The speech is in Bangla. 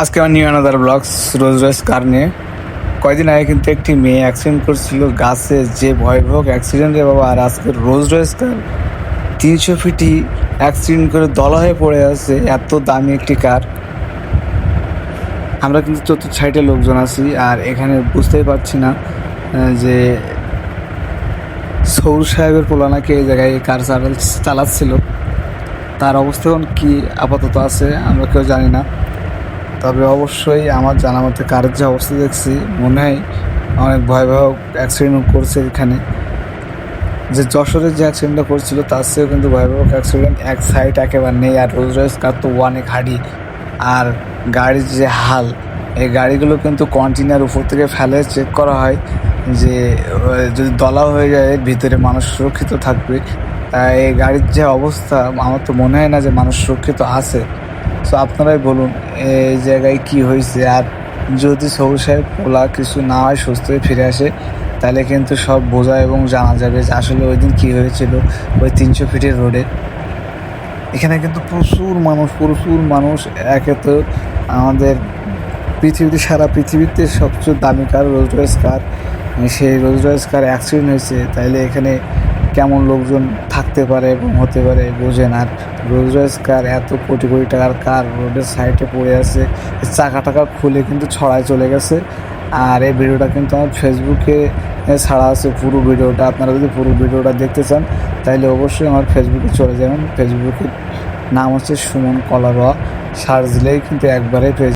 আজকে আমার নিউ আনাদার ব্লগস রোজ রয়েস কার নিয়ে। কয়েকদিন আগে কিন্তু একটি মেয়ে অ্যাক্সিডেন্ট করছিল গাছে, যে ভয়াবহ অ্যাক্সিডেন্ট রে বাবা। আর আজকে রোজ রয়েস কার 300 ফিটি অ্যাক্সিডেন্ট করে দলা হয়ে পড়ে আছে, এত দামি একটি কার। আমরা কিন্তু চতুর্থ সাইডে লোকজন আছি, আর এখানে বুঝতেই পারছি না যে সৌর সাহেবের পোলা নাকি এই জায়গায় কার চালাচ্ছিল। তার অবস্থা এখন কী আপাতত আছে আমরা কেউ জানি না। তবে অবশ্যই আমার জানা মতে কারের যে অবস্থা দেখছি, মনে হয় অনেক ভয়াবহ অ্যাক্সিডেন্ট করছে এখানে। যে যশোরের যে অ্যাক্সিডেন্টটা করছিল তার চেয়েও কিন্তু ভয়াবহ অ্যাক্সিডেন্ট, এক সাইড একেবারে নেই। আর রোজ রয়েস কার তো অনেক হাঁড়ি, আর গাড়ির যে হাল, এই গাড়িগুলো কিন্তু কন্টেনার উপর থেকে ফেলে চেক করা হয় যে যদি দলা হয়ে যায় ভিতরে মানুষ সুরক্ষিত থাকবে। এই গাড়ির যে অবস্থা, আমার তো মনে হয় না যে মানুষ সুরক্ষিত আছে। সো আপনারাই বলুন এই জায়গায় কি হয়েছে। আর যদি সবুজ সাহেব পোলা কিছু না হয়, সুস্থ হয়ে ফিরে আসে, তাহলে কিন্তু সব বোঝা এবং জানা যাবে যে আসলে ওই দিন কী হয়েছিল ওই 300 ফিটের রোডে। এখানে কিন্তু প্রচুর মানুষ। একে তো আমাদের পৃথিবীতে, সারা পৃথিবীতে সবচেয়ে দামি কার রোজ রয়েস কার, সেই রোজ রয়েস কার অ্যাক্সিডেন্ট হয়েছে, তাইলে এখানে কেমন লোকজন থাকতে পারে এবং হতে পারে বোঝেন। আর রোজ রয়েস কার, এত কোটি কোটি টাকার কার রোডের সাইডে পড়ে আছে, চাকা টাকা খুলে কিন্তু ছড়ায় চলে গেছে। আর এই ভিডিওটা কিন্তু আমার ফেসবুকে ছাড়া আছে পুরো ভিডিওটা। আপনারা যদি পুরো ভিডিওটা দেখতে চান তাহলে অবশ্যই আমার ফেসবুকে চলে যাবেন। ফেসবুকের নাম হচ্ছে সুমন কলারোয়া, সার্চ দিলেই কিন্তু একবারে পেয়ে